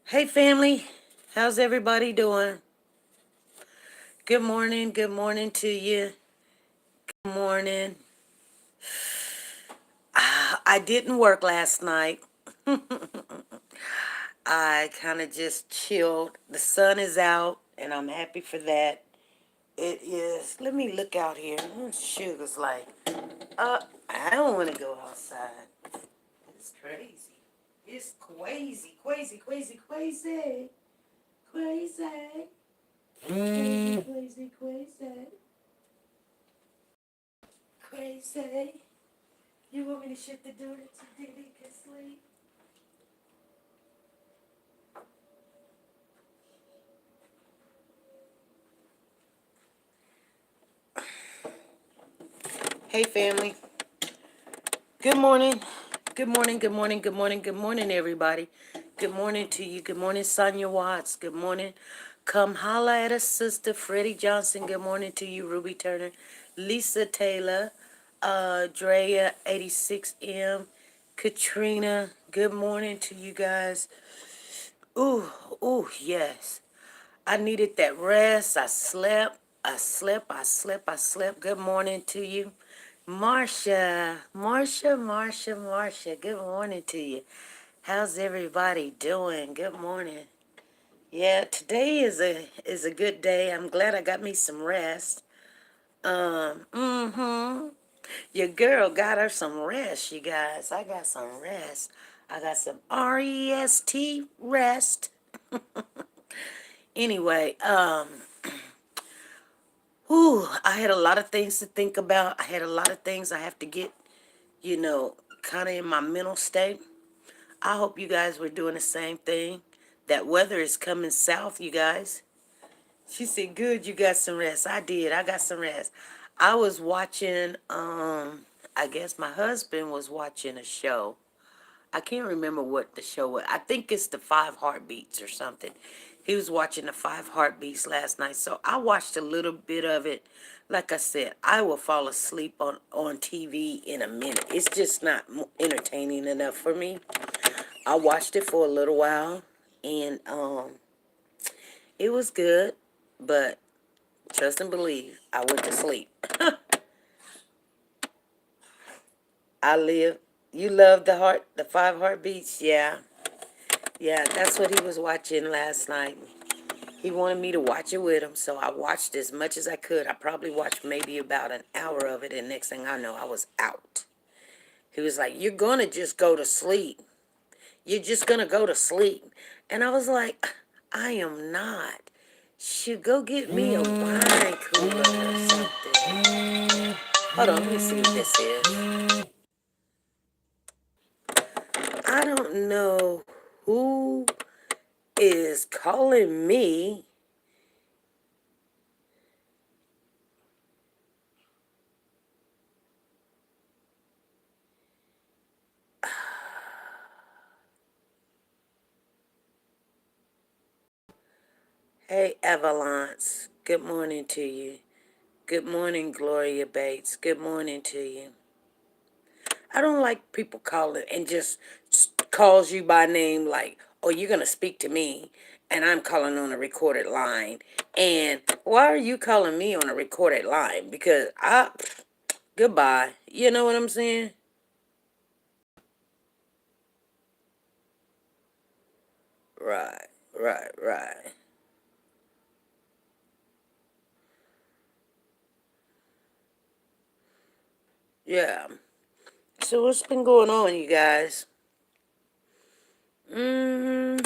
Hey family, how's everybody doing? Good morning to you. Good morning. I didn't work last night. I kind of just chilled. The sun is out, and I'm happy for that. It is. Let me look out here. Sugar's like, I don't want to go outside. It's crazy. It's crazy, crazy, crazy, crazy, crazy, crazy, crazy, crazy. Crazy. You want me to shut the door so Diddy can sleep? Hey, family. Good morning. Good morning, good morning, good morning, good morning, everybody. Good morning to you. Good morning, Sonia Watts. Good morning. Come holla at us, Sister Freddie Johnson. Good morning to you, Ruby Turner. Lisa Taylor. Drea 86M. Katrina. Good morning to you guys. Ooh, ooh, yes. I needed that rest. I slept. I slept. I slept. I slept. Good morning to you. Marsha. Marsha, Marsha, Marsha. Good morning to you. How's everybody doing? Good morning. Yeah, today is a good day. I'm glad I got me some rest. Mm-hmm. Your girl got her some rest, you guys. I got some rest. I got some R-E-S-T rest. Anyway, whew, I had a lot of things to think about. I had a lot of things I have to get, kind of in my mental state. I hope you guys were doing the same thing. That weather is coming south, you guys. She said, good, you got some rest. I did. I got some rest. I was watching, I guess my husband was watching a show. I can't remember what the show was. I think it's the Five Heartbeats or something. He was watching the Five Heartbeats last night, so I watched a little bit of it. Like I said, I will fall asleep on TV in a minute. It's just not entertaining enough for me. I watched it for a little while, and it was good, but trust and believe, I went to sleep. I live. You love the Five Heartbeats, yeah. Yeah, that's what he was watching last night. He wanted me to watch it with him, so I watched as much as I could. I probably watched maybe about an hour of it, and next thing I know, I was out. He was like, you're going to just go to sleep. You're just going to go to sleep. And I was like, I am not. Should go get me a wine cooler or something. Hold on, let me see what this is. I don't know who is calling me. Hey, Avalance. Good morning to you. Good morning, Gloria Bates. Good morning to you. I don't like people calling and just calls you by name like, oh, you're going to speak to me, and I'm calling on a recorded line. And why are you calling me on a recorded line? Because goodbye. You know what I'm saying? Right, right, right. Yeah. So what's been going on, you guys? Mm,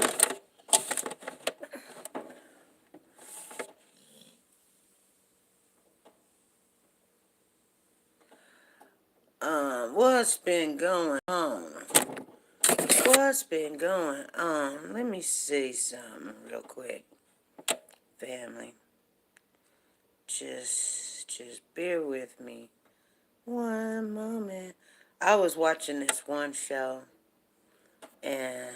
what's been going on? What's been going on? Let me see something real quick, family. Just bear with me one moment. I was watching this one show, and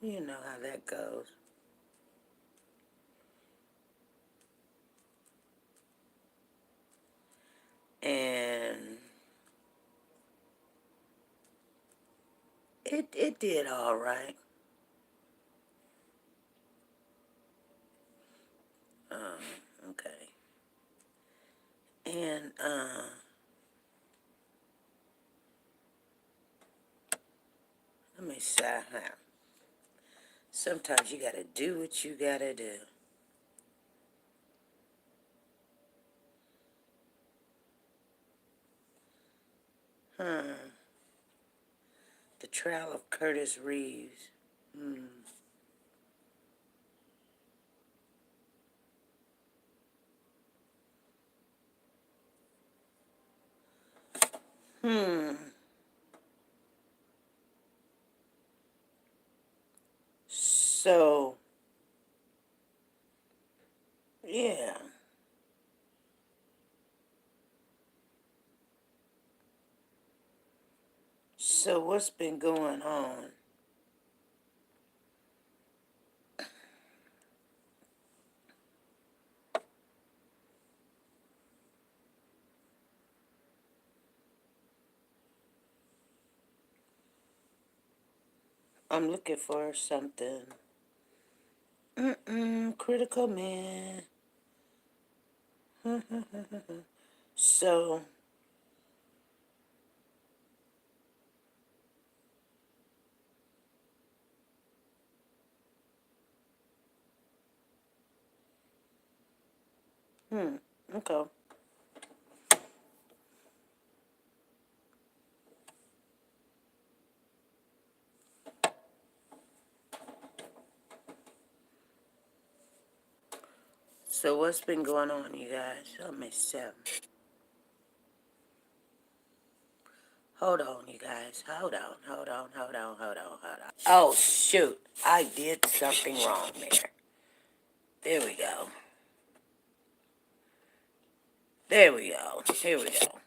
you know how that goes. And It did all right. Okay. And let me see. Sometimes you gotta do what you gotta do. The trial of Curtis Reeves. So, yeah. So what's been going on? I'm looking for something. Critical man. So, okay. So what's been going on, you guys? Let me see. Hold on, you guys. Hold on. Oh, shoot. I did something wrong there. There we go. There we go. Here we go.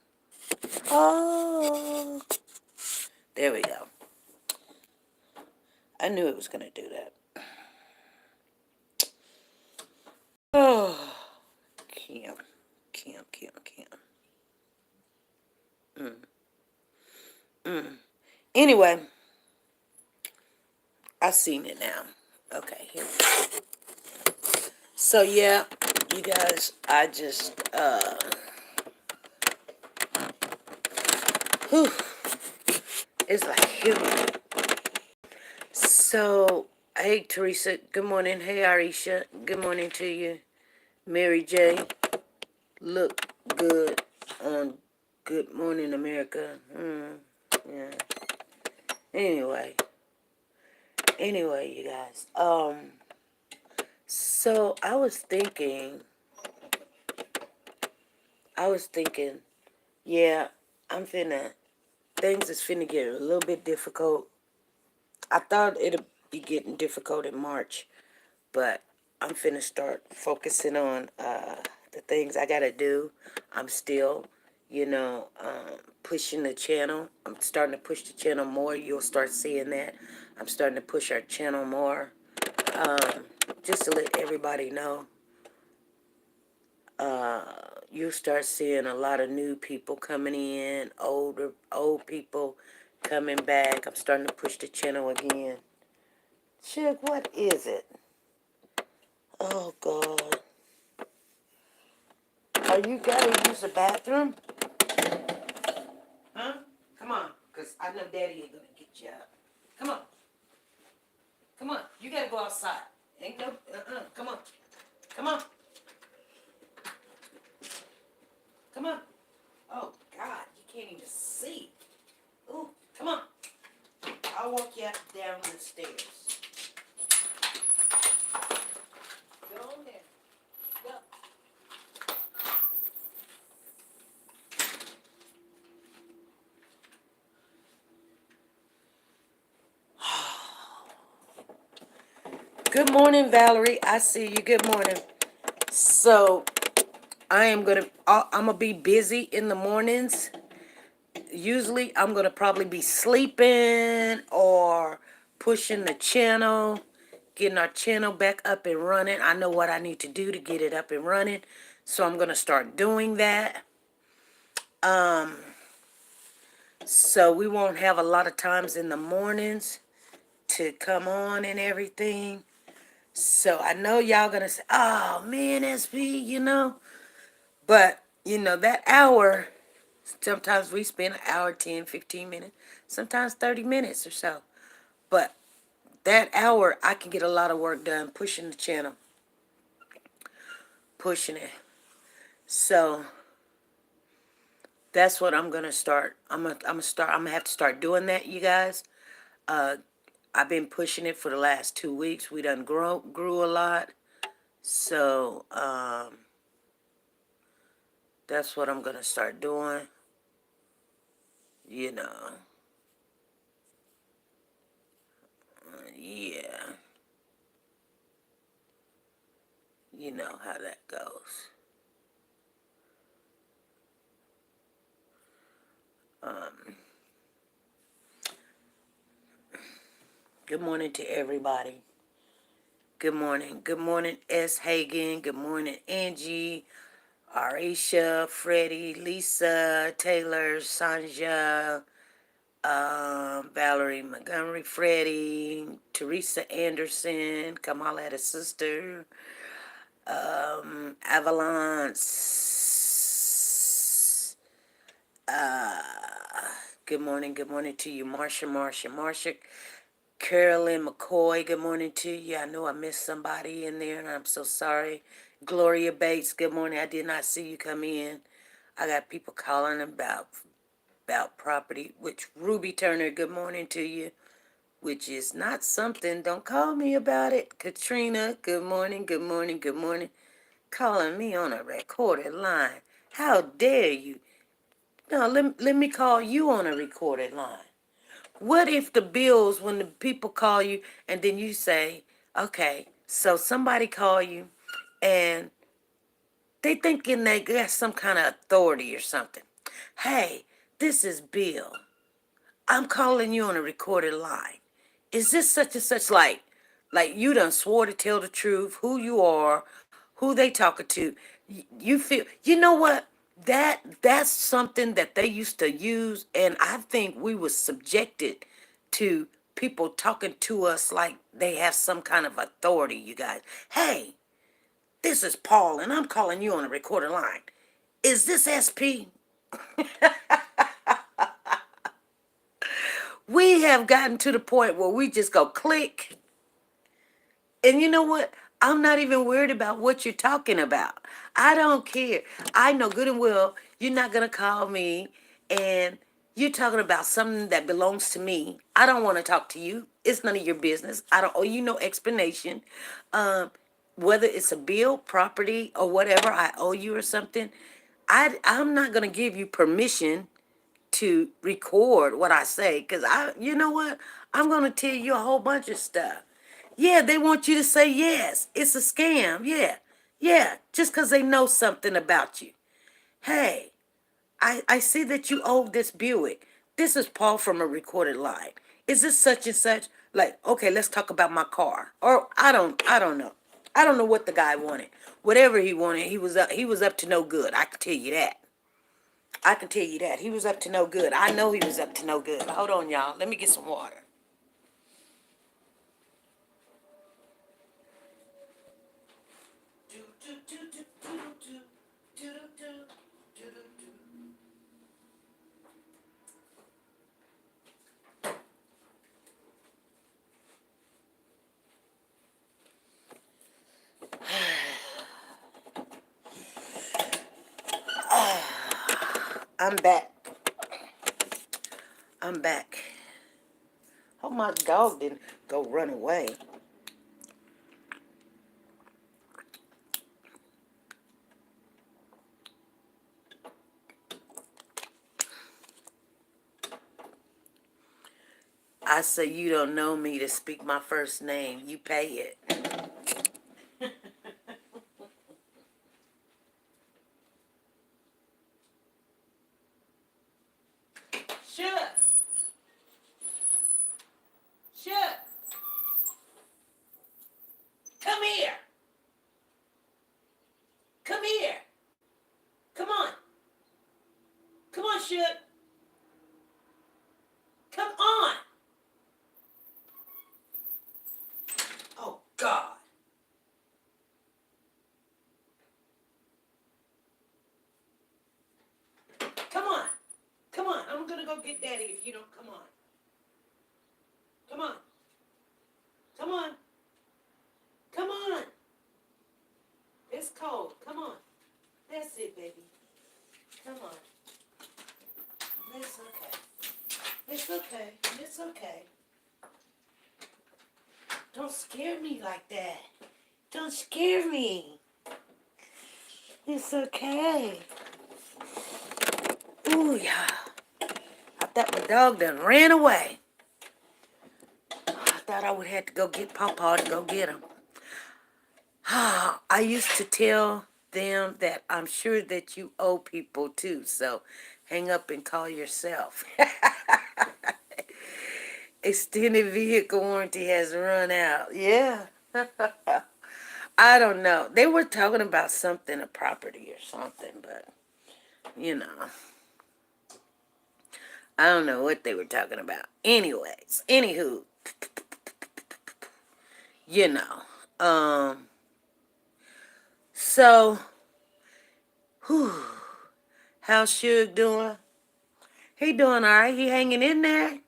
Oh, there we go. I knew it was going to do that. Oh, Kim. Anyway, I seen it now. Okay, here we go. So, yeah, you guys, I just, whew, it's like, here we go. So, hey, Teresa, good morning. Hey, Arisha, good morning to you. Mary J, look good on Good Morning America. Yeah. Anyway, you guys. So I was thinking, yeah, things is finna get a little bit difficult. I thought it'd be getting difficult in March, but I'm finna start focusing on the things I gotta do. I'm still, pushing the channel. I'm starting to push the channel more. You'll start seeing that. I'm starting to push our channel more. Just to let everybody know, you'll start seeing a lot of new people coming in, old people coming back. I'm starting to push the channel again. Chick, what is it? Oh, God. Are you gotta use the bathroom? Huh? Come on, because I know Daddy ain't gonna get you up. Come on. Come on. You gotta go outside. Ain't no, come on. Come on. Come on. Oh, God, you can't even see. Ooh, come on. I'll walk you up down the stairs. Go on there. Go. Good morning, Valerie. I see you. Good morning. So, I'm gonna be busy in the mornings. Usually, I'm gonna probably be sleeping or pushing the channel, getting our channel back up and running. I know what I need to do to get it up and running, so I'm gonna start doing that. So we won't have a lot of times in the mornings to come on and everything. So I know y'all gonna say, oh man, SP, but that hour, sometimes we spend an hour, 10, 15 minutes, sometimes 30 minutes or so. But that hour, I can get a lot of work done pushing the channel, pushing it. So that's what I'm gonna start. I'm gonna have to start doing that, you guys. Uh, I've been pushing it for the last 2 weeks. We done grew a lot. So that's what I'm gonna start doing. You know, yeah, you know how that goes. Um, Good morning to everybody. Good morning. Good morning, S. Hagan. Good morning, Angie, Arisha, Freddie, Lisa, Taylor, Sanja, Valerie Montgomery, Freddie, Teresa Anderson, Kamala sister, Avalance. Uh, good morning to you, Marsha. Carolyn McCoy, good morning to you. I know I missed somebody in there, and I'm so sorry. Gloria Bates, good morning. I did not see you come in. I got people calling about property. Which Ruby Turner, good morning to you. Which is not something. Don't call me about it. Katrina, good morning. Good morning. Calling me on a recorded line. How dare you? No, let me call you on a recorded line. What if the bills, when the people call you and then you say, okay, so somebody call you and they thinking they got some kind of authority or something. Hey, this is Bill. I'm calling you on a recorded line. Is this such and such, like you done swore to tell the truth, who you are, who they talking to? You feel, you know what? That's something that they used to use, and I think we was subjected to people talking to us like they have some kind of authority, you guys. Hey, this is Paul, and I'm calling you on a recorded line. Is this SP? We have gotten to the point where we just go click. And you know what? I'm not even worried about what you're talking about. I don't care. I know good and well you're not going to call me and you're talking about something that belongs to me. I don't want to talk to you. It's none of your business. I don't owe you no explanation. Um, Whether it's a bill, property, or whatever I owe you or something, I'm not going to give you permission to record what I say, because you know what? I'm going to tell you a whole bunch of stuff. Yeah, they want you to say yes. It's a scam. Yeah. Yeah. Just because they know something about you. Hey, I see that you owe this Buick. This is Paul from a recorded line. Is this such and such? Like, okay, let's talk about my car. Or I don't know. I don't know what the guy wanted. Whatever he wanted, he was up to no good. I can tell you that. I can tell you that. He was up to no good. I know he was up to no good. Hold on, y'all. Let me get some water. I'm back. I'm back. Hope my dog didn't go run away. I say you don't know me to speak my first name. You pay it. Shut. Shut. Come here. Come here. Come on. Come on, Shut. go get Daddy if you don't come on. Come on. Come on. Come on. It's cold. Come on. That's it, baby. Come on. It's okay. It's okay. It's okay. Don't scare me like that. Don't scare me. It's okay. Ooh, yeah. I thought my dog done ran away. I thought I would have to go get Pawpaw to go get him. I used to tell them that I'm sure that you owe people too, so hang up and call yourself. Extended vehicle warranty has run out. Yeah. I don't know. They were talking about something, a property or something, but, you know. I don't know what they were talking about. Anyways, anywho, you know. So, whew, how's Suge doing? He doing all right. He hanging in there.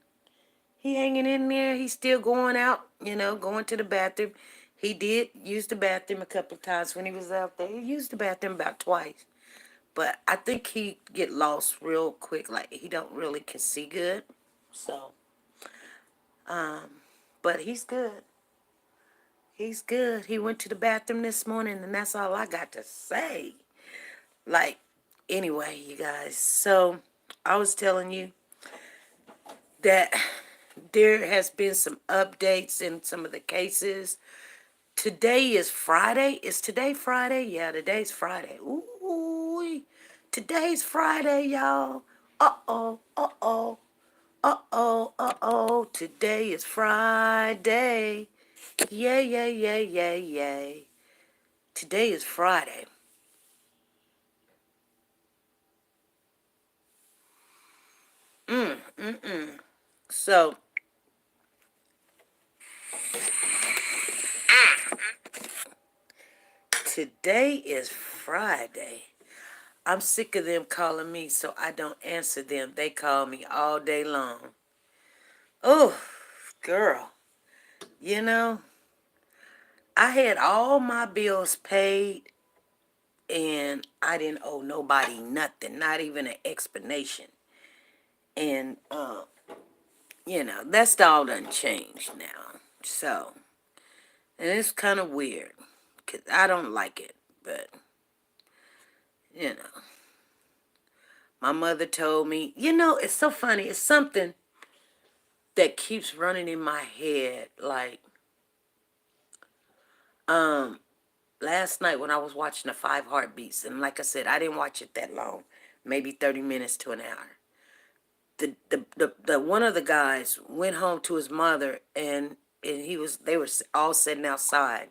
He hanging in there. He's still going out, going to the bathroom. He did use the bathroom a couple of times when he was out there. He used the bathroom about twice. But I think he get lost real quick. Like, he don't really can see good. So, but he's good. He's good. He went to the bathroom this morning, and that's all I got to say. Like, anyway, you guys. So, I was telling you that there has been some updates in some of the cases. Today is Friday. Is today Friday? Yeah, today's Friday. Ooh, today's Friday, y'all. Uh-oh, uh-oh, uh-oh, uh-oh. Today is Friday. Yay, yay, yay, yay, yay. Today is Friday. So, today is Friday. I'm sick of them calling me, so I don't answer them. They call me all day long. Oh, girl. You know, I had all my bills paid, and I didn't owe nobody nothing, not even an explanation. And, that's all done changed now. So, and it's kind of weird, because I don't like it, but, you know. My mother told me, it's so funny. It's something that keeps running in my head. Like, last night when I was watching the 5 Heartbeats, and like I said, I didn't watch it that long, maybe 30 minutes to an hour. The one of the guys went home to his mother, and they were all sitting outside,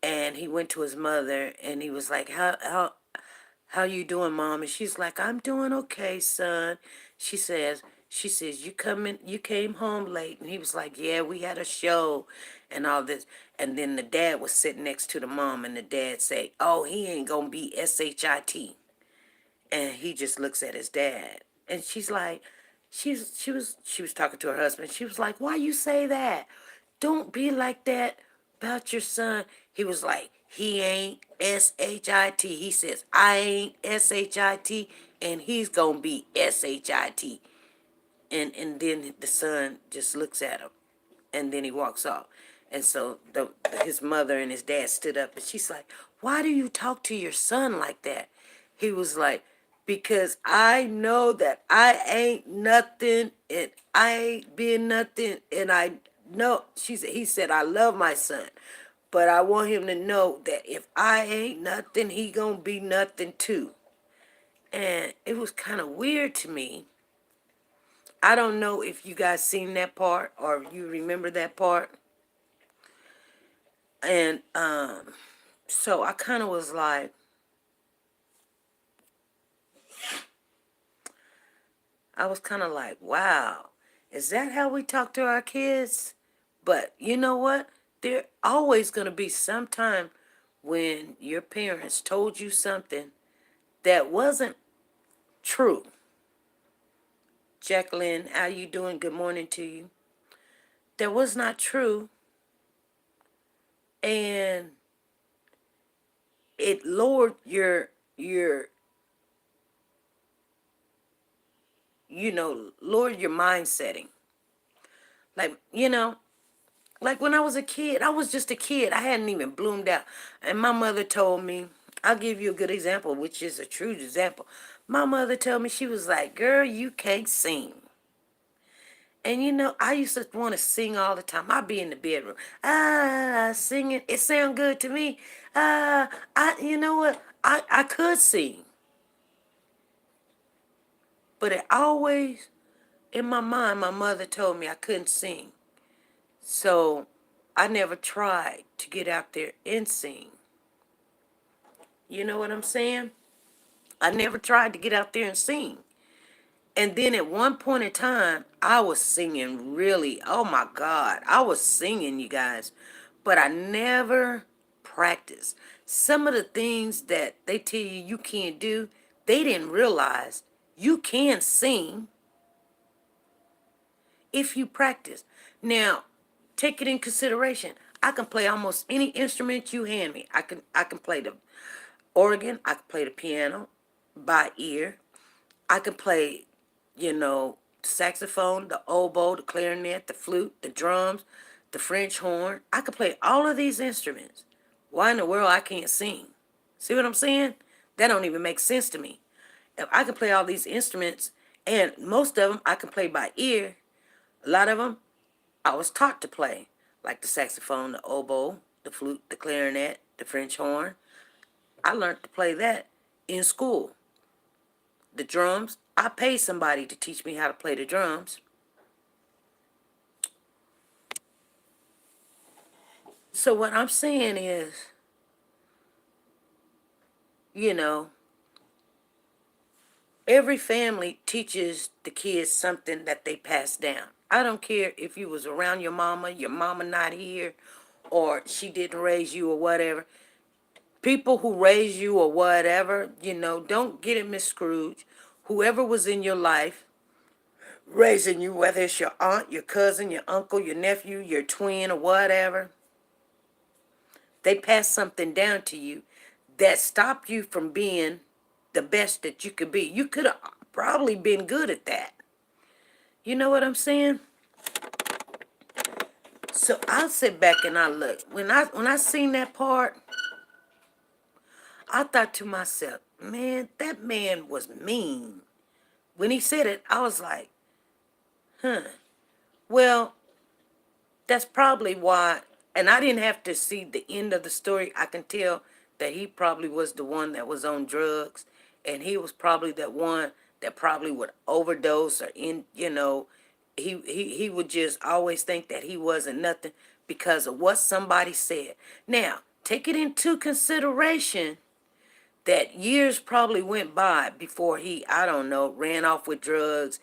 and he went to his mother, and he was like, how you doing, Mom? And she's like, I'm doing okay, son. She says, you came home late. And he was like, yeah, we had a show and all this. And then the dad was sitting next to the mom, and the dad say, oh, he ain't gonna be SHIT. And he just looks at his dad. And she's like, she was talking to her husband. She was like, why you say that? Don't be like that about your son. He was like, he ain't SHIT. He says, I ain't SHIT, and he's gonna be SHIT. And then the son just looks at him, and then he walks off. And so his mother and his dad stood up, and she's like, why do you talk to your son like that? He was like, because I know that I ain't nothing, and I ain't being nothing, and I know, he said, I love my son, but I want him to know that if I ain't nothing, he gonna be nothing too. And it was kind of weird to me. I don't know if you guys seen that part or you remember that part. And so I kind of was like, wow, is that how we talk to our kids? But you know what? There always going to be some time when your parents told you something that wasn't true. Jacqueline, how you doing? Good morning to you. That was not true, and it lowered your lowered your mind setting. Like, like when I was a kid, I was just a kid. I hadn't even bloomed out. And my mother told me, I'll give you a good example, which is a true example. My mother told me, she was like, girl, you can't sing. And I used to want to sing all the time. I'd be in the bedroom, singing. It sound good to me. You know what? I could sing, but it always in my mind, my mother told me I couldn't sing. So I never tried to get out there and sing. You know what I'm saying? I never tried to get out there and sing. And then at one point in time, I was singing really, oh my God, I was singing, you guys, but I never practiced. Some of the things that they tell you you can't do, they didn't realize you can sing if you practice. Now, take it in consideration. I can play almost any instrument you hand me. I can play the organ, I can play the piano by ear. I can play, saxophone, the oboe, the clarinet, the flute, the drums, the French horn. I can play all of these instruments. Why in the world I can't sing? See what I'm saying? That don't even make sense to me. If I can play all these instruments, and most of them I can play by ear, a lot of them I was taught to play, like the saxophone, the oboe, the flute, the clarinet, the French horn. I learned to play that in school. The drums, I paid somebody to teach me how to play the drums. So what I'm saying is, you know, every family teaches the kids something that they pass down. I don't care if you was around your mama not here, or she didn't raise you or whatever. People who raise you or whatever, don't get it, Miss Scrooge. Whoever was in your life raising you, whether it's your aunt, your cousin, your uncle, your nephew, your twin, or whatever, they pass something down to you that stopped you from being the best that you could be. You could have probably been good at that. You know what I'm saying? So I sit back and I look. When I seen that part, I thought to myself, man, that man was mean. When he said it, I was like, huh. Well, that's probably why, and I didn't have to see the end of the story. I can tell that he probably was the one that was on drugs, and he was probably that one that probably would overdose or he would just always think that he wasn't nothing because of what somebody said. Now, take it into consideration that years probably went by before he, I don't know, ran off with drugs,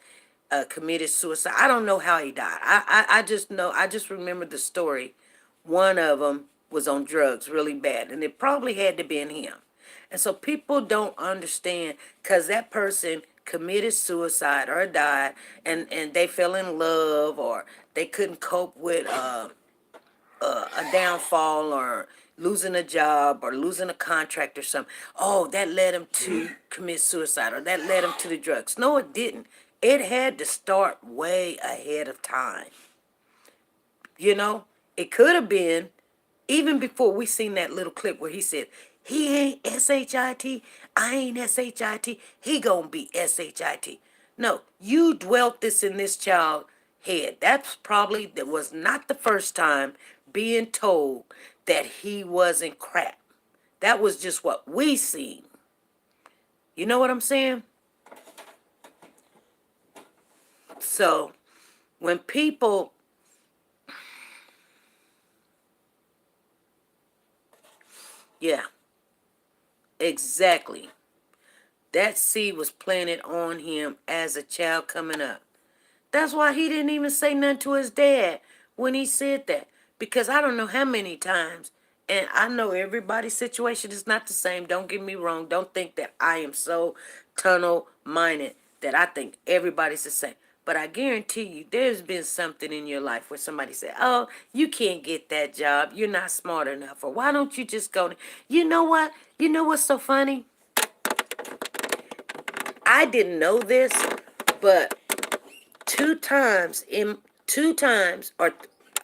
committed suicide. I don't know how he died. I just know, I just remember the story. One of them was on drugs really bad, and it probably had to be in him. And so people don't understand because that person committed suicide or died, and they fell in love, or they couldn't cope with a downfall, or losing a job, or losing a contract or something. Oh, that led him to commit suicide, or that led him to the drugs. No, it didn't. It had to start way ahead of time. You know, it could have been even before we seen that little clip where he said, he ain't S-H-I-T, I ain't S-H-I-T, he gonna be S-H-I-T. No, you dwelt this in this child's head. That was not the first time being told that he wasn't crap. That was just what we seen. You know what I'm saying? So when people, yeah, exactly. That seed was planted on him as a child coming up. That's why he didn't even say nothing to his dad when he said that. Because I don't know how many times, and I know everybody's situation is not the same. Don't get me wrong. Don't think that I am so tunnel minded that I think everybody's the same. But I guarantee you, there's been something in your life where somebody said, oh, you can't get that job. You're not smart enough. Or why don't you just go? You know what? You know what's so funny? I didn't know this, but two times, or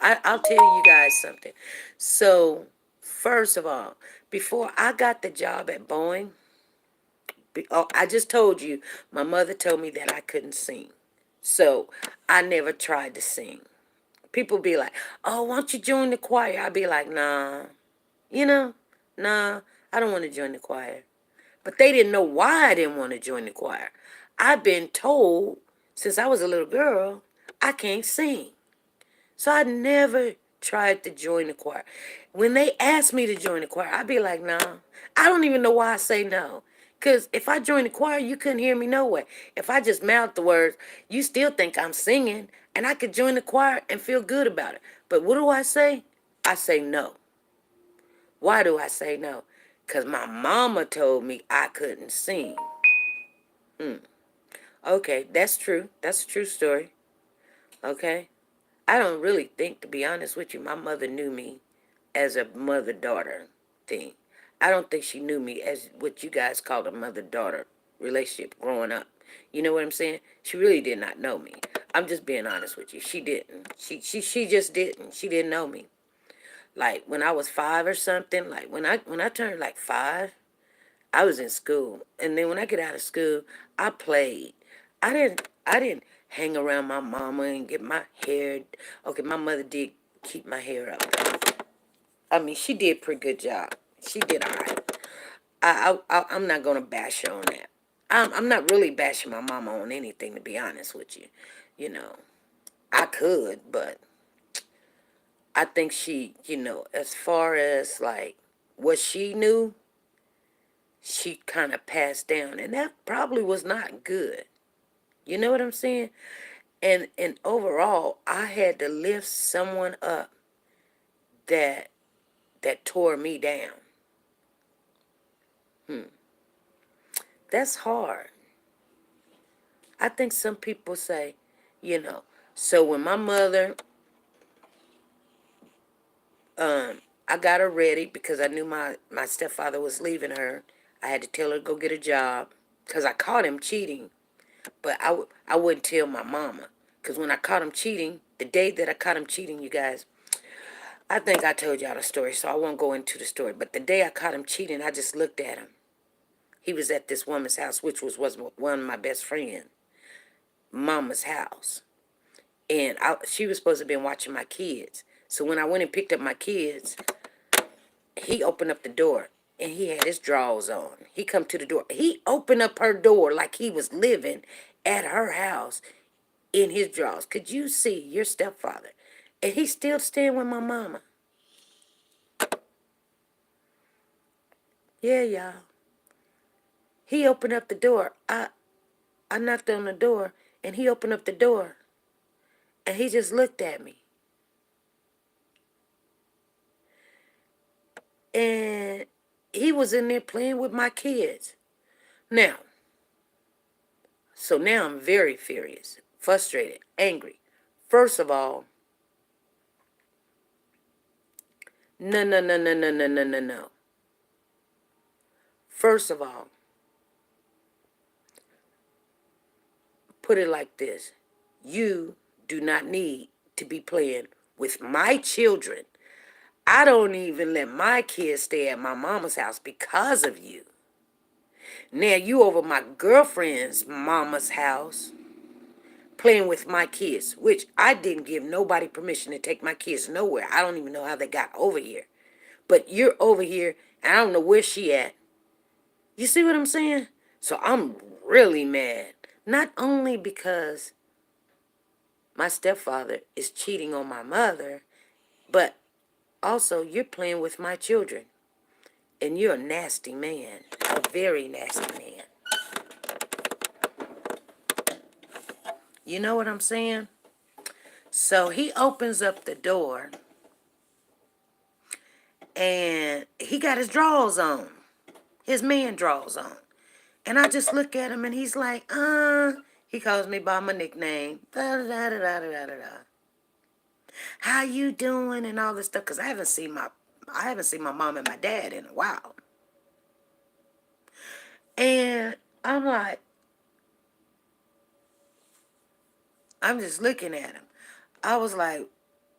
I'll tell you guys something. So, first of all, before I got the job at Boeing, I just told you, my mother told me that I couldn't sing. So, I never tried to sing. People be like, oh, why don't you join the choir? I'd be like, nah, you know, nah, I don't want to join the choir. But they didn't know why I didn't want to join the choir. I've been told since I was a little girl, I can't sing. So I never tried to join the choir. When they asked me to join the choir, I'd be like, nah. I don't even know why I say no. Because if I joined the choir, you couldn't hear me no way. If I just mouthed the words, you still think I'm singing, and I could join the choir and feel good about it. But what do I say? I say no. Why do I say no? Because my mama told me I couldn't sing. Okay, that's true. That's a true story. Okay. I don't really think, to be honest with you, my mother knew me as a mother-daughter thing. I don't think she knew me as what you guys call a mother-daughter relationship growing up. You know what I'm saying? She really did not know me. I'm just being honest with you. She didn't. She just didn't. She didn't know me. Like when I was 5 or something, like when I turned like 5, I was in school. And then when I get out of school, I played. I didn't hang around my mama and get my hair. Okay, my mother did keep my hair up. I mean, she did a pretty good job. She did all right. I'm not gonna bash her on that. I'm not really bashing my mama on anything, to be honest with you. You know, I could, but I think she, as far as like what she knew, she kind of passed down, and that probably was not good. You know what I'm saying? And overall, I had to lift someone up that tore me down. That's hard. I think some people say, you know. So when my mother, I got her ready because I knew my stepfather was leaving her. I had to tell her to go get a job because I caught him cheating. But I wouldn't tell my mama because when I caught him cheating, the day that I caught him cheating, you guys, I think I told y'all the story, so I won't go into the story. But the day I caught him cheating, I just looked at him. He was at this woman's house, which was one of my best friends, mama's house. And she was supposed to have been watching my kids. So when I went and picked up my kids, he opened up the door and he had his drawers on. He come to the door. He opened up her door like he was living at her house in his drawers. Could you see your stepfather? And he's still staying with my mama. Yeah, y'all. He opened up the door. I knocked on the door and he opened up the door. And he just looked at me. And he was in there playing with my kids. Now, so now I'm very furious, frustrated, angry. First of all, no, no, no, no, no, no, no, no, no. First of all, put it like this. You do not need to be playing with my children. I don't even let my kids stay at my mama's house because of you. Now you over my girlfriend's mama's house playing with my kids, which I didn't give nobody permission to take my kids nowhere. I don't even know how they got over here. But you're over here, and I don't know where she at. You see what I'm saying? So I'm really mad. Not only because my stepfather is cheating on my mother, but also you're playing with my children. And you're a nasty man. A very nasty man. You know what I'm saying? So he opens up the door and he got his drawers on. His man drawers on. And I just look at him and he's like, He calls me by my nickname. Da, da, da, da, da, da, da, da. How you doing and all this stuff? Because I haven't seen my mom and my dad in a while. And I'm like, I'm just looking at him. I was like,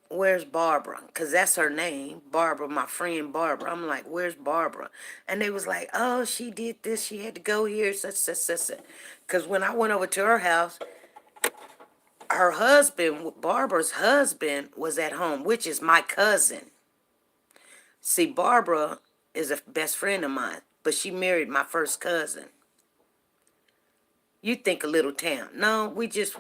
where's Barbara? Because that's her name, Barbara, my friend Barbara. I'm like, where's Barbara? And they was like, oh, she did this. She had to go here, such, such, such, such. Because when I went over to her house, her husband, Barbara's husband, was at home, which is my cousin. See, Barbara is a best friend of mine, but she married my first cousin. You think a little town. No, we just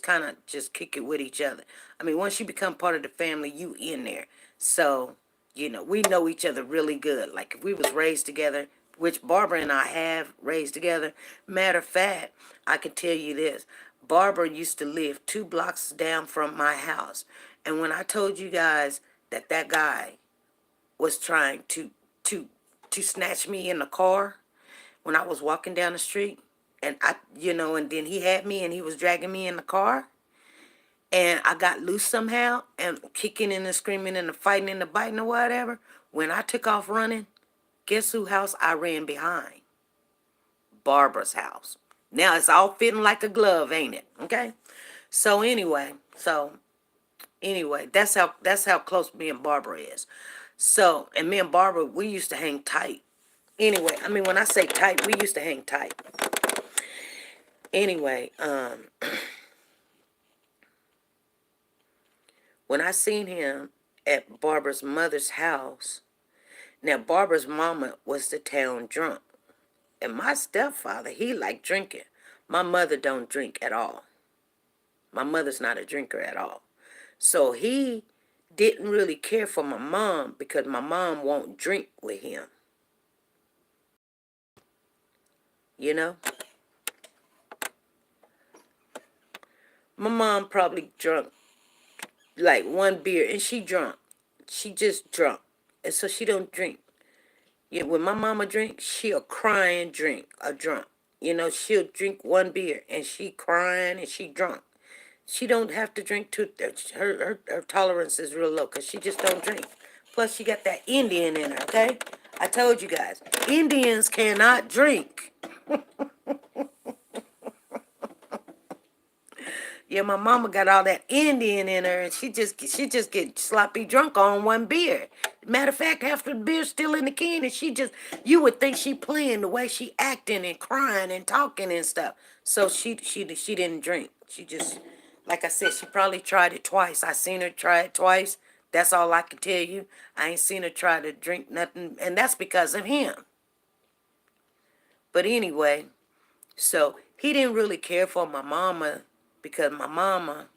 kind of just kick it with each other. I mean, once you become part of the family, you in there. So, we know each other really good. Like if we was raised together, which Barbara and I have raised together. Matter of fact, I can tell you this. Barbara used to live 2 blocks down from my house. And when I told you guys that that guy was trying to to snatch me in the car when I was walking down the street, and and then he had me and he was dragging me in the car, and I got loose somehow and kicking and screaming and fighting and biting or whatever. When I took off running, guess whose house I ran behind? Barbara's house. Now it's all fitting like a glove, ain't it? Okay. So anyway, that's how close me and Barbara is. So, and me and Barbara, we used to hang tight. Anyway, I mean, when I say tight, we used to hang tight. Anyway, when I seen him at Barbara's mother's house, now Barbara's mama was the town drunk. And my stepfather, he liked drinking. My mother don't drink at all. My mother's not a drinker at all. So he didn't really care for my mom because my mom won't drink with him. You know? My mom probably drunk like 1 beer and she drunk. She just drunk. And so she don't drink. When my mama drink, she'll cry and drink a drunk. She'll drink 1 beer and she crying and she drunk. She don't have to drink too. Her tolerance is real low because she just don't drink. Plus, she got that Indian in her, okay? I told you guys, Indians cannot drink. Yeah, my mama got all that Indian in her, and she just get sloppy drunk on 1 beer. Matter of fact, after the beer's still in the can, and you would think she playing the way she acting and crying and talking and stuff. So she didn't drink. She just, like I said, she probably tried it twice. I seen her try it twice. That's all I can tell you. I ain't seen her try to drink nothing, and that's because of him. But anyway, so he didn't really care for my mama because my mama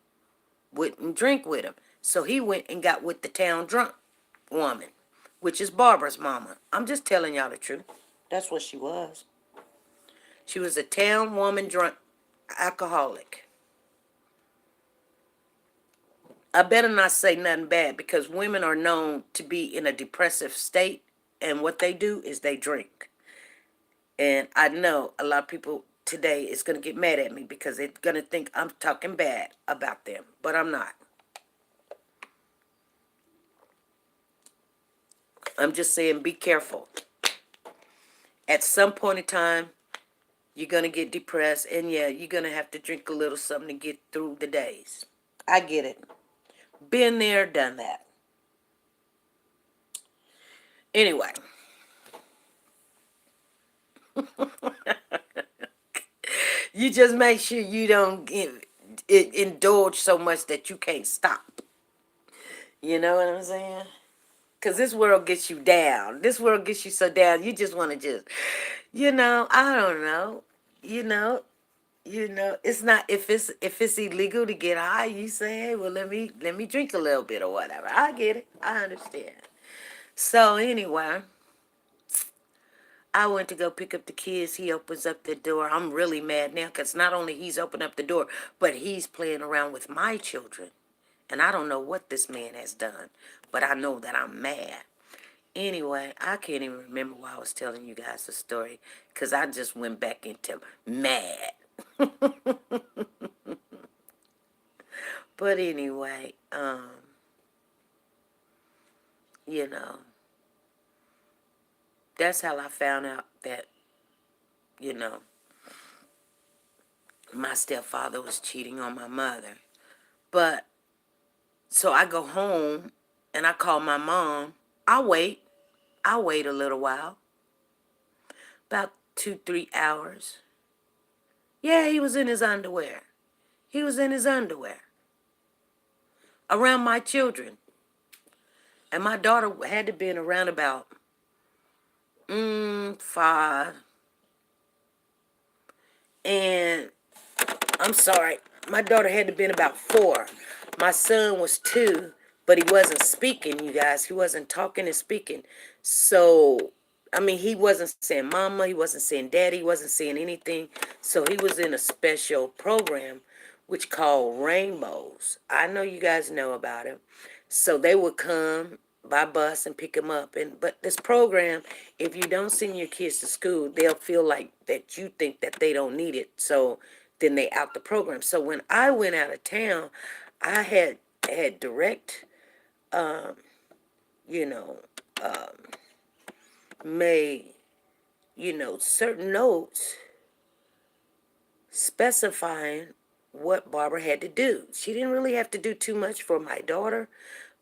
wouldn't drink with him. So he went and got with the town drunk woman, which is Barbara's mama. I'm just telling y'all the truth. That's what she was. She was a town woman drunk alcoholic. I better not say nothing bad because women are known to be in a depressive state, and what they do is they drink. And I know a lot of people today is going to get mad at me because they're going to think I'm talking bad about them, but I'm not. I'm just saying be careful. At some point in time, you're going to get depressed, and yeah, you're going to have to drink a little something to get through the days. I get it. Been there, done that. Anyway. You just make sure you don't indulge so much that you can't stop. You know what I'm saying? Because this world gets you down. This world gets you so down. You just want to just, I don't know. You know, it's not if it's illegal to get high, you say, hey, well, let me drink a little bit or whatever. I get it. I understand. So anyway, I went to go pick up the kids. He opens up the door. I'm really mad now because not only he's opened up the door, but he's playing around with my children. And I don't know what this man has done, but I know that I'm mad. Anyway, I can't even remember why I was telling you guys the story because I just went back into mad. But anyway, you know, that's how I found out that, you know, my stepfather was cheating on my mother. But so I go home and I call my mom. I wait. I wait a little while, about 2, 3 hours. Yeah, he was in his underwear. He was in his underwear around my children. And my daughter had to been around about 5. And I'm sorry, my daughter had to been about 4. My son was 2, but he wasn't speaking, you guys. He wasn't talking and speaking. So, I mean, he wasn't saying mama, he wasn't saying daddy, he wasn't saying anything. So he was in a special program which called Rainbows. I know you guys know about it. So they would come by bus and pick him up. And but this program, if you don't send your kids to school, they'll feel like that you think that they don't need it. So then they out the program. So when I went out of town, I had direct, you know, made, certain notes specifying what Barbara had to do. She didn't really have to do too much for my daughter,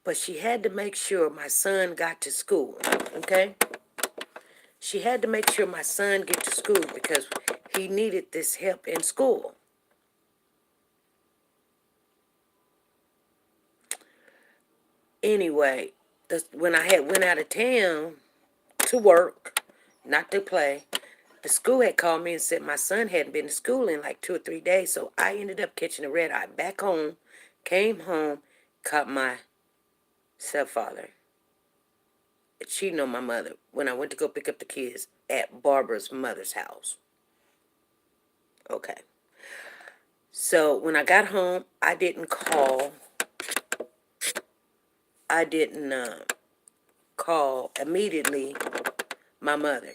but she had to make sure my son got to school, okay? She had to make sure my son get to school because he needed this help in school. Anyway, when I had went out of town to work, not to play, the school had called me and said my son hadn't been to school in like 2 or 3 days. So I ended up catching a red eye back home, came home, caught my stepfather cheating on my mother when I went to go pick up the kids at Barbara's mother's house. Okay. So when I got home, I didn't call. I didn't call immediately my mother.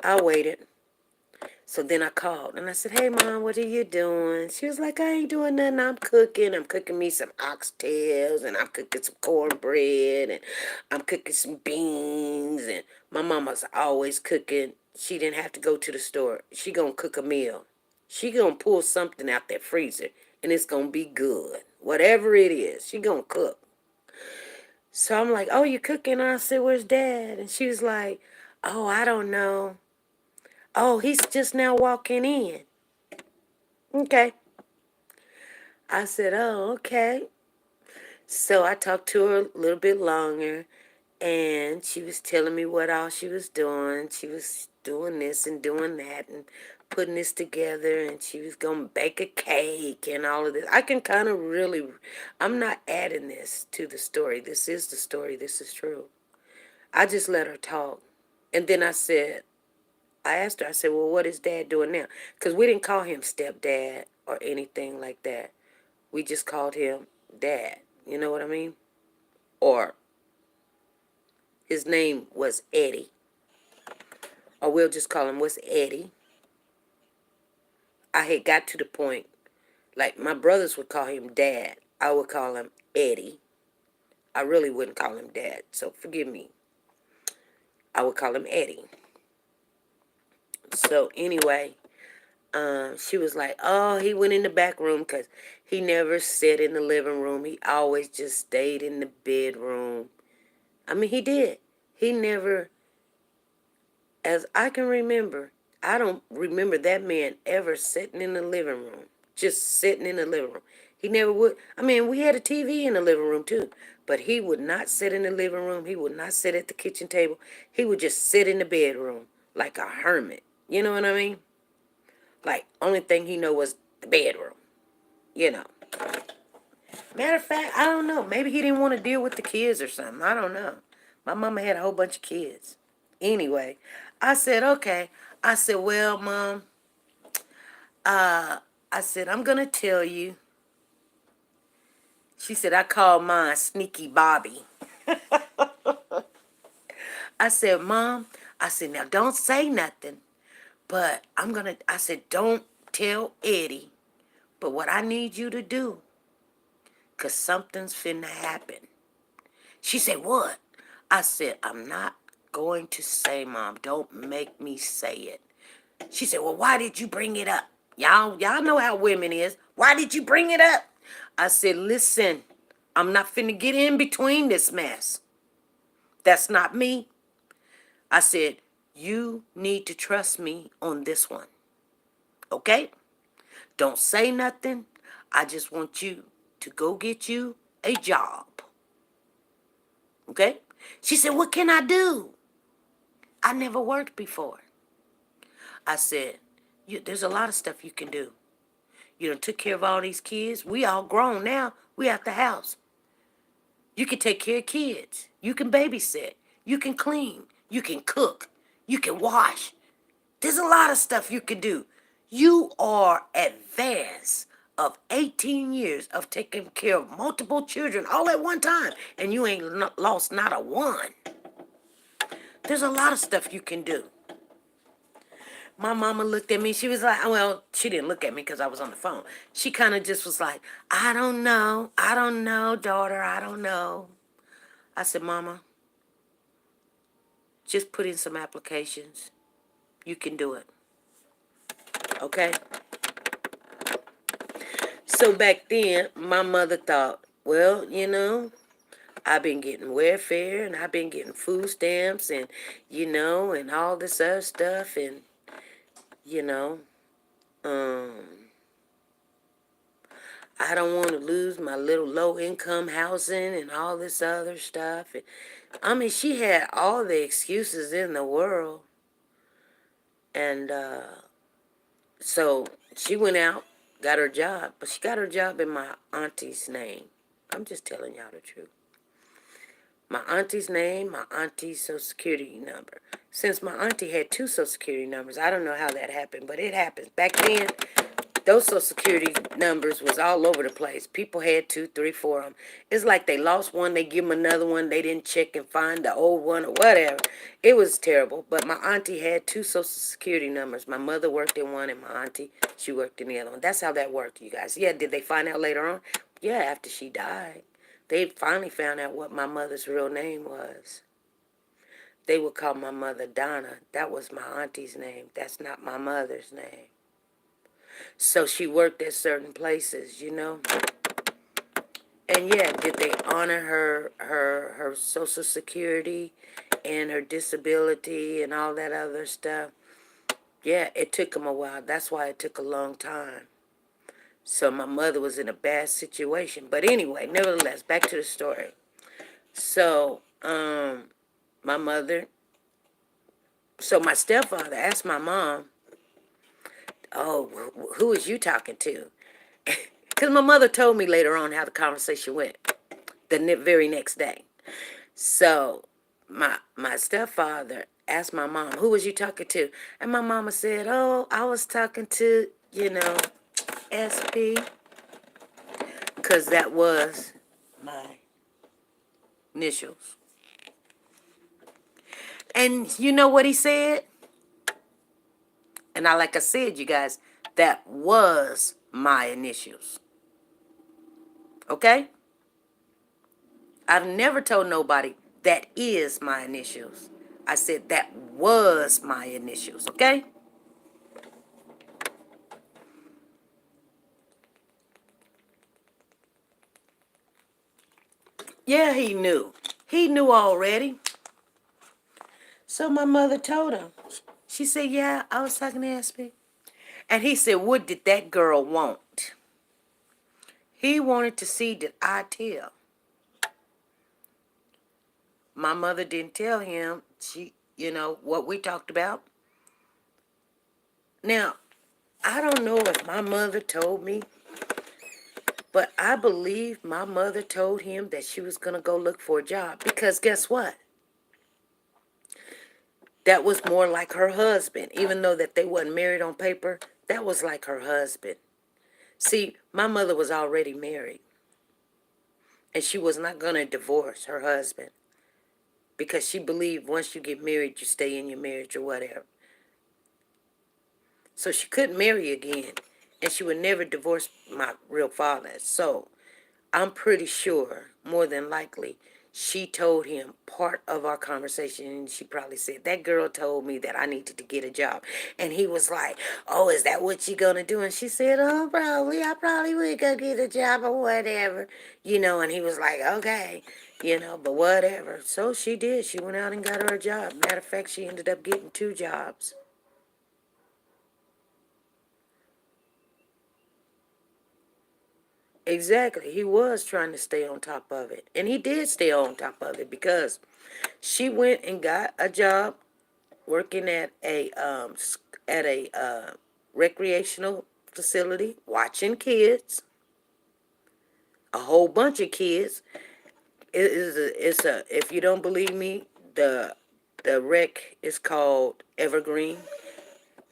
I waited. So then I called and I said, "Hey, Mom, what are you doing?" She was like, "I ain't doing nothing. I'm cooking. I'm cooking me some oxtails and I'm cooking some cornbread and I'm cooking some beans." And my mama's always cooking. She didn't have to go to the store. She gonna cook a meal. She gonna pull something out that freezer and it's gonna be good. Whatever it is, she gonna cook. So I'm like, "Oh, you cooking?" And I said, "Where's Dad?" And she was like, "Oh, I don't know. Oh, he's just now walking in." Okay. I said, "Oh, okay." So I talked to her a little bit longer, and she was telling me what all she was doing. She was doing this and doing that and putting this together, and she was going to bake a cake and all of this. I can kind of really, I'm not adding this to the story. This is the story. This is true. I just let her talk. And then I asked her, I said, "Well, what is Dad doing now?" Because we didn't call him stepdad or anything like that. We just called him Dad. You know what I mean? Or his name was Eddie. Or we'll just call him, what's Eddie? I had got to the point, like my brothers would call him Dad. I would call him Eddie. I really wouldn't call him Dad, so forgive me. I would call him Eddie. So anyway, she was like, "Oh, he went in the back room because he never sat in the living room. He always just stayed in the bedroom." I mean, he did. He never, as I can remember, I don't remember that man ever sitting in the living room, just sitting in the living room. He never would. I mean, we had a TV in the living room too, but he would not sit in the living room. He would not sit at the kitchen table. He would just sit in the bedroom like a hermit. You know what I mean? Like, only thing he know was the bedroom. You know. Matter of fact, I don't know. Maybe he didn't want to deal with the kids or something. I don't know. My mama had a whole bunch of kids. Anyway, I said, "Okay." I said, "Well, Mom, I said, I'm going to tell you." She said, "I called mine Sneaky Bobby." I said, "Mom," I said, "now don't say nothing, but I said, don't tell Eddie, but what I need you to do, because something's finna happen. She said, what? I said, I'm not going to say, Mom. Don't make me say it. She said, well, why did you bring it up? Y'all know how women is. Why did you bring it up? I said, listen, I'm not finna get in between this mess. That's not me. I said, you need to trust me on this one. Okay? Don't say nothing. I just want you to go get you a job. Okay? She said, what can I do? I never worked before. I said, there's a lot of stuff you can do. You done took care of all these kids. We all grown now. We at the house. You can take care of kids. You can babysit. You can clean. You can cook. You can wash. There's a lot of stuff you can do. You are advanced of 18 years of taking care of multiple children all at one time, and you ain't lost not a one. There's a lot of stuff you can do. My mama looked at me. She was like, well, she didn't look at me because I was on the phone. She kind of just was like, I don't know. I don't know, daughter. I don't know. I said, Mama, just put in some applications. You can do it. Okay? So back then, my mother thought, well, I've been getting welfare and I've been getting food stamps and, and all this other stuff and, you know, um, I don't want to lose my little low-income housing and all this other stuff. And, I mean, she had all the excuses in the world. And so she went out, got her job. But she got her job in my auntie's name. I'm just telling y'all the truth. My auntie's name, my auntie's social security number. Since my auntie had two social security numbers, I don't know how that happened, but it happened. Back then, those social security numbers was all over the place. People had 2, 3, 4 of them. It's like they lost one, they give them another one, they didn't check and find the old one or whatever. It was terrible, but my auntie had two social security numbers. My mother worked in one and my auntie, she worked in the other one. That's how that worked, you guys. Yeah, did they find out later on? Yeah, after she died. They finally found out what my mother's real name was. They would call my mother Donna. That was my auntie's name. That's not my mother's name. So she worked at certain places, And yeah, did they honor her Social Security and her disability and all that other stuff? Yeah, it took them a while. That's why it took a long time. So my mother was in a bad situation. But anyway, nevertheless, back to the story. So, my stepfather asked my mom, oh, who is you talking to? Because my mother told me later on how the conversation went the very next day. So my stepfather asked my mom, who was you talking to? And my mama said, oh, I was talking to, SP. Because that was my initials. And you know what he said? And like I said, you guys, that was my initials. Okay? I've never told nobody that is my initials. I said that was my initials, okay? Yeah, he knew. He knew already. So my mother told him. She said, yeah, I was talking to SP. And he said, what did that girl want? He wanted to see did I tell. My mother didn't tell him, what we talked about. Now, I don't know if my mother told me, but I believe my mother told him that she was going to go look for a job. Because guess what? That was more like her husband. Even though that they wasn't married on paper, that was like her husband. See, my mother was already married. And she was not going to divorce her husband. Because she believed once you get married, you stay in your marriage or whatever. So she couldn't marry again. And she would never divorce my real father. So I'm pretty sure, more than likely, she told him part of our conversation. And she probably said, that girl told me that I needed to get a job. And he was like, oh, is that what you gonna do? And she said, oh, probably, I probably would go get a job or whatever. And he was like, okay, but whatever. So she did. She went out and got her a job. Matter of fact, she ended up getting 2 jobs. Exactly. He was trying to stay on top of it. And he did stay on top of it because she went and got a job working at a recreational facility, watching kids, a whole bunch of kids. It's a if you don't believe me, the rec is called Evergreen,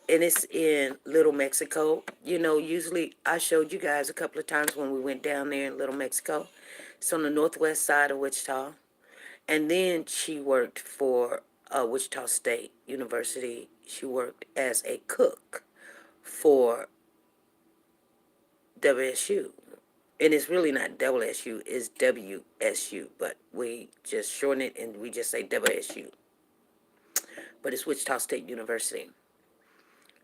and it's in Little Mexico. Usually I showed you guys a couple of times when we went down there in Little Mexico. It's on the northwest side of Wichita. And then she worked for Wichita State University. She worked as a cook for WSU. And it's really not WSU, it's WSU, but we just shorten it and we just say WSU. But it's Wichita State University.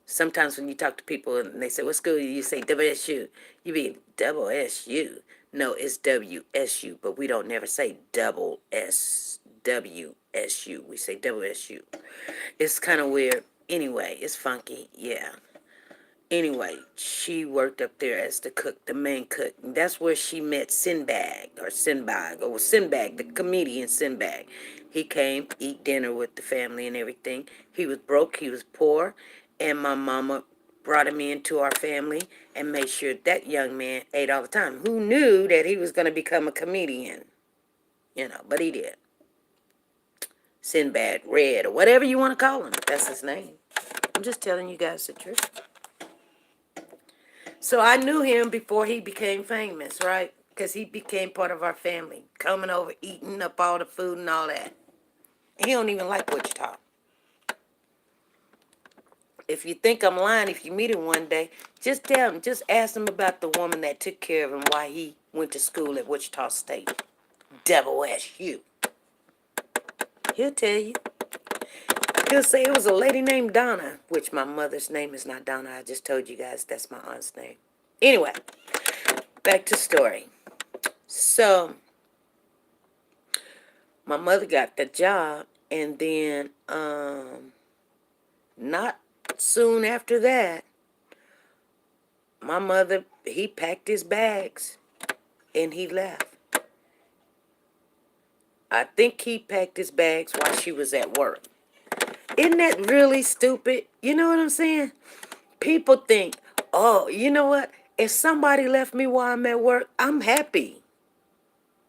Sometimes when you talk to people and they say, what school? You say WSU. You mean WSU. No, it's WSU, but we don't never say double S, WSU. We say WSU. It's kind of weird. Anyway, it's funky. Yeah. Anyway, she worked up there as the cook, the main cook. And that's where she met Sinbad, the comedian Sinbad. He came, eat dinner with the family and everything. He was broke, he was poor, and my mama brought him into our family and made sure that young man ate all the time. Who knew that he was going to become a comedian? But he did. Sinbad Red, or whatever you want to call him. That's his name. I'm just telling you guys the truth. So I knew him before he became famous, right? Because he became part of our family, coming over, eating up all the food and all that. He don't even like Wichita. If you think I'm lying, if you meet him one day, just tell him, just ask him about the woman that took care of him while he went to school at Wichita State. WSU. He'll tell you. He'll say it was a lady named Donna, which my mother's name is not Donna. I just told you guys that's my aunt's name. Anyway, back to story. So, my mother got the job, and then, not soon after that, he packed his bags, and he left. I think he packed his bags while she was at work. Isn't that really stupid? You know what I'm saying? People think, oh, you know what? If somebody left me while I'm at work, I'm happy.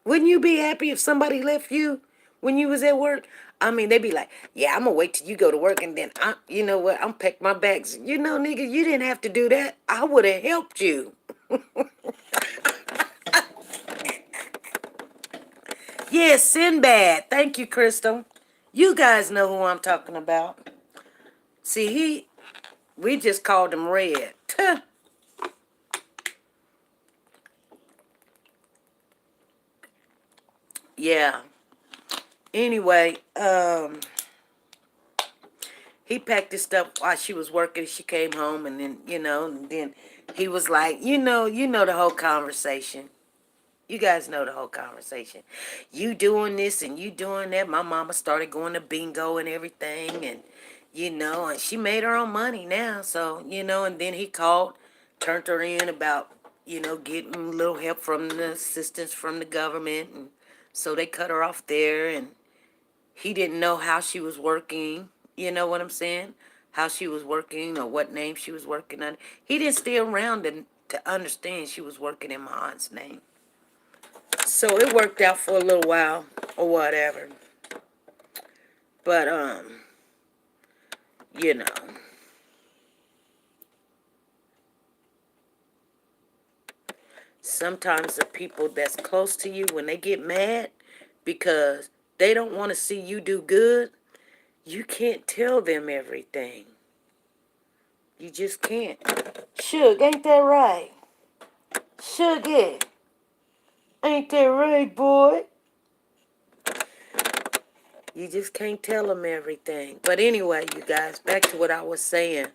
Wouldn't you be happy if somebody left you when you was at work? I mean, they'd be like, yeah, I'm going to wait till you go to work and then, you know what, I'm pack my bags. Nigga, you didn't have to do that. I would have helped you. Yeah, Sinbad. Thank you, Crystal. You guys know who I'm talking about. See, we just called him Red. Yeah. Anyway, he packed his stuff while she was working. She came home, and then, and then he was like, the whole conversation. You guys know the whole conversation. You doing this and you doing that. My mama started going to bingo and everything, and, and she made her own money now. So, and then he called, turned her in about, getting a little help from the assistance from the government. And so they cut her off there, and he didn't know how she was working. You know what I'm saying? How she was working or what name she was working under. He didn't stay around to understand she was working in my aunt's name. So it worked out for a little while or whatever. But, you know. Sometimes the people that's close to you, when they get mad because they don't want to see you do good, you can't tell them everything. You just can't. Suge, ain't that right? Suge, yeah. Ain't that right, boy? You just can't tell them everything. But anyway, you guys, back to what I was saying.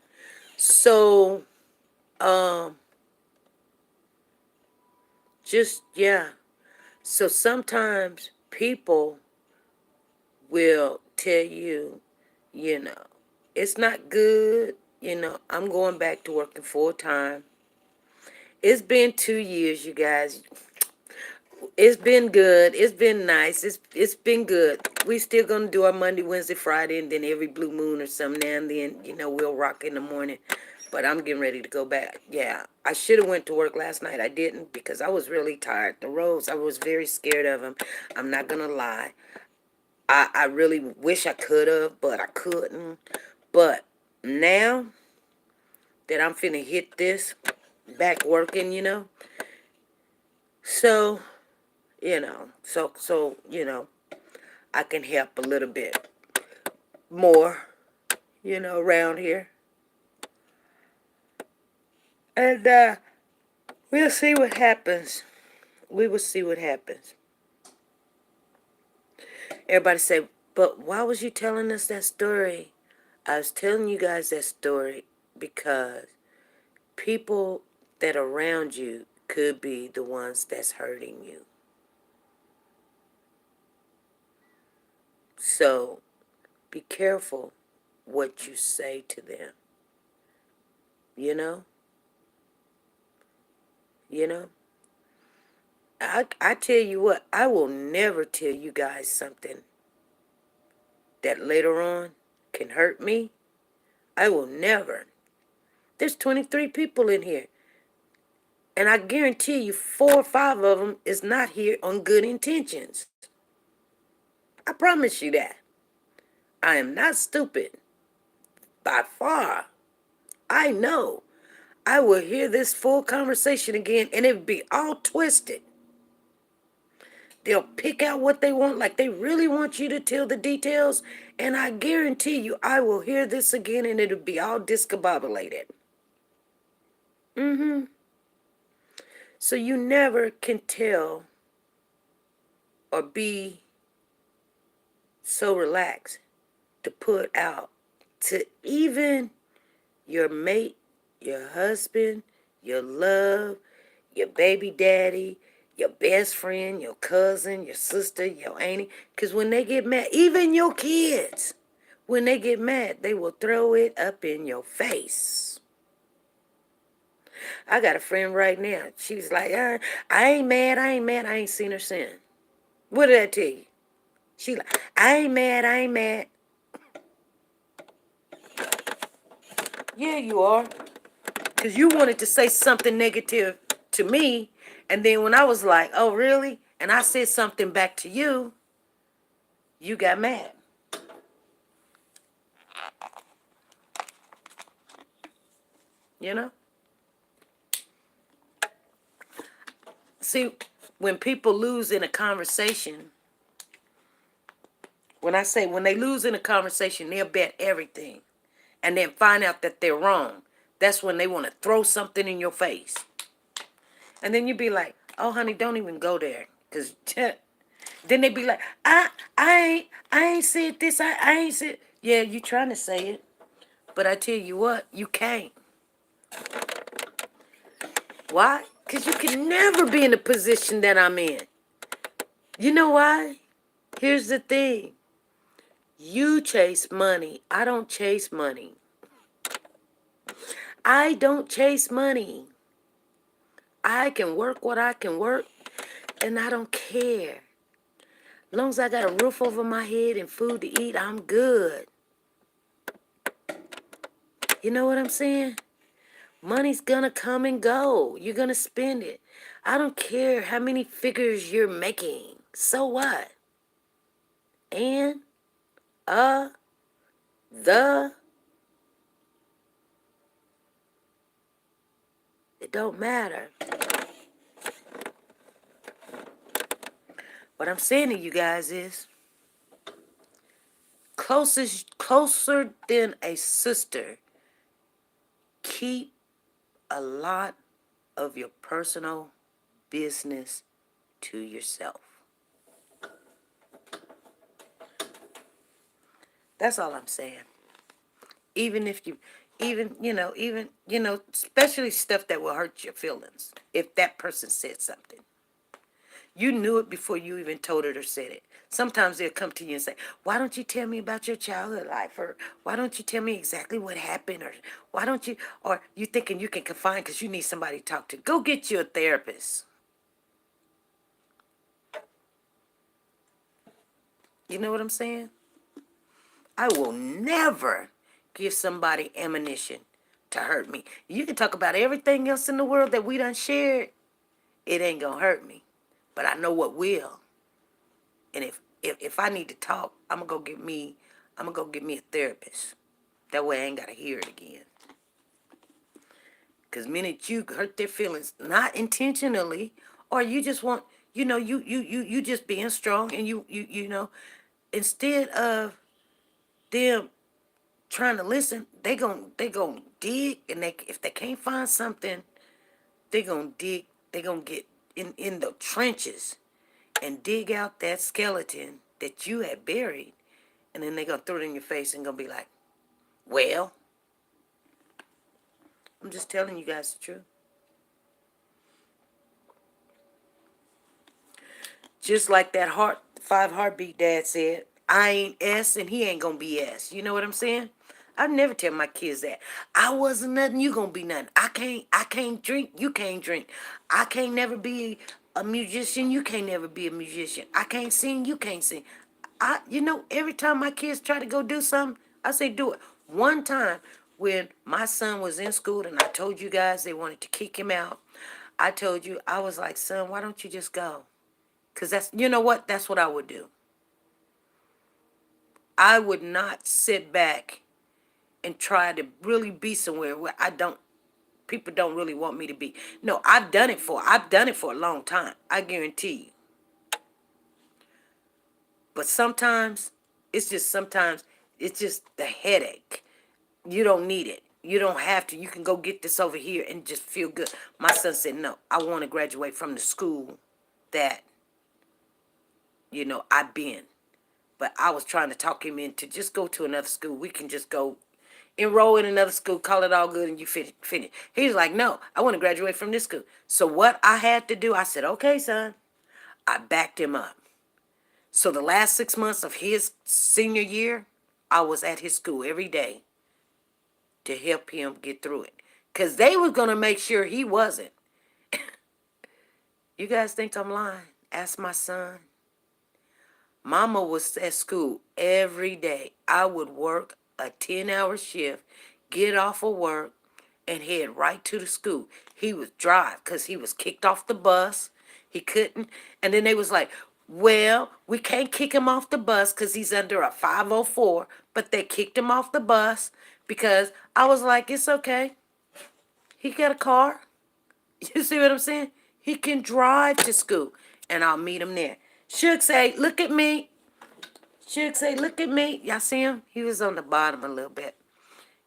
So, yeah. So sometimes people will tell you, you know, it's not good. I'm going back to working full time. It's been 2 years, you guys. It's been good. It's been nice. It's been good. We still gonna do our Monday, Wednesday, Friday, and then every blue moon or something now and then, we'll rock in the morning. But I'm getting ready to go back. Yeah, I should have went to work last night. I didn't because I was really tired. The roads, I was very scared of them. I'm not gonna lie. I really wish I could have, but I couldn't. But now that I'm finna hit this back working, so so I can help a little bit more, around here. And we'll see what happens. We will see what happens. Everybody say, but why was you telling us that story? I was telling you guys that story because people that are around you could be the ones that's hurting you. So be careful what you say to them. You know? You know? I tell you what, I will never tell you guys something that later on can hurt me. I will never. There's 23 people in here. And I guarantee you 4 or 5 of them is not here on good intentions. I promise you that. I am not stupid. By far. I know. I will hear this full conversation again and it'll be all twisted. They'll pick out what they want, like they really want you to tell the details. And I guarantee you, I will hear this again and it'll be all discombobulated. So you never can tell or be so relaxed to put out to even your mate, your husband, your love, your baby daddy, your best friend, your cousin, your sister, your auntie. Because when they get mad, even your kids, when they get mad, they will throw it up in your face. I got a friend right now. She's like, I ain't mad, I ain't seen her since. What did I tell you? She like, I ain't mad. Yeah, you are. Because you wanted to say something negative to me. And then when I was like, oh, really? And I said something back to you, you got mad. You know? See, when people lose in a conversation, when they lose in a conversation, they'll bet everything. And then find out that they're wrong. That's when they want to throw something in your face. And then you be like, oh, honey, don't even go there. Because then they be like, I ain't said this. I ain't said. Yeah, you trying to say it. But I tell you what, you can't. Why? Because you can never be in the position that I'm in. You know why? Here's the thing. You chase money. I don't chase money. I don't chase money. I can work what I can work, and I don't care. As long as I got a roof over my head and food to eat, I'm good. You know what I'm saying? Money's gonna come and go. You're gonna spend it. I don't care how many figures you're making. So what? And, the, it don't matter. What I'm saying to you guys is, closer than a sister keep a lot of your personal business to yourself. That's all I'm saying. Even if you, especially stuff that will hurt your feelings. If that person said something, you knew it before you even told it or said it. Sometimes they'll come to you and say, why don't you tell me about your childhood life? Or why don't you tell me exactly what happened? Or why don't you, or you thinking you can confide because you need somebody to talk to. Go get you a therapist. You know what I'm saying? I will never give somebody ammunition to hurt me. You can talk about everything else in the world that we done shared. It ain't gonna hurt me. But I know what will. And if I need to talk, I'm gonna go get me a therapist. That way I ain't gotta hear it again. Cause minute you hurt their feelings, not intentionally, or you just want, you just being strong and instead of them trying to listen, they gon' dig, and if they can't find something, they gon' dig, they gon' get in the trenches and dig out that skeleton that you had buried, and then they gonna throw it in your face and gonna be like, well, I'm just telling you guys the truth. Just like that five heartbeat dad said, I ain't S and he ain't gonna be S. You know what I'm saying? I never tell my kids that. I wasn't nothing, you gonna be nothing. I can't drink, you can't drink. I can't never be a musician, you can't never be a musician. I can't sing, you can't sing. Every time my kids try to go do something, I say do it. One time when my son was in school and I told you guys they wanted to kick him out, I told you, I was like, son, why don't you just go? Because that's what I would do. I would not sit back and try to really be somewhere where people don't really want me to be. No, I've done it for a long time. I guarantee you. But sometimes it's just the headache. You don't need it. You don't have to. You can go get this over here and just feel good. My son said, no, I want to graduate from the school that, I've been. But I was trying to talk him into just go to another school. We can just go enroll in another school, call it all good, and you finish. He's like, no, I want to graduate from this school. So what I had to do, I said, okay, son. I backed him up. So the last 6 months of his senior year, I was at his school every day to help him get through it. Because they were going to make sure he wasn't. You guys think I'm lying? Ask my son. Mama was at school every day. I would work a 10-hour shift, get off of work, and head right to the school. He would drive because he was kicked off the bus. He couldn't. And then they was like, well, we can't kick him off the bus because he's under a 504. But they kicked him off the bus because I was like, it's okay. He got a car. You see what I'm saying? He can drive to school. And I'll meet him there. Should say, look at me. Should say, look at me. Y'all see him? He was on the bottom a little bit.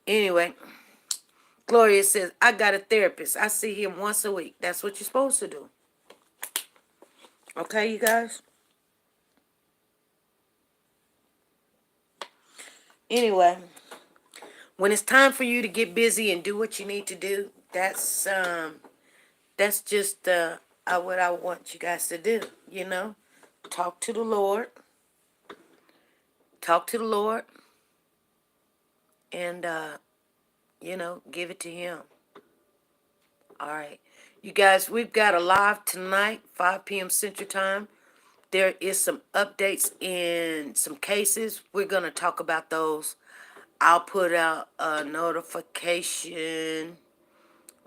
Anyway, Gloria says, I got a therapist. I see him once a week. That's what you're supposed to do. Okay, you guys? Anyway, when it's time for you to get busy and do what you need to do, that's just what I want you guys to do, Talk to the Lord. Talk to the Lord and give it to him. All right. You guys, we've got a live tonight, 5 p.m. Central Time. There is some updates in some cases. We're going to talk about those. I'll put out a notification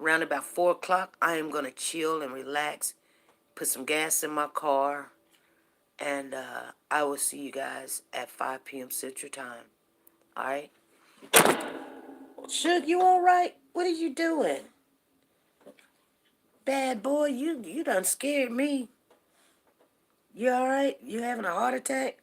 around about 4 o'clock. I am going to chill and relax, put some gas in my car, and I will see you guys at 5 p.m. Central Time. All right? Suge, you all right? What are you doing? Bad boy, you done scared me. You all right? You having a heart attack?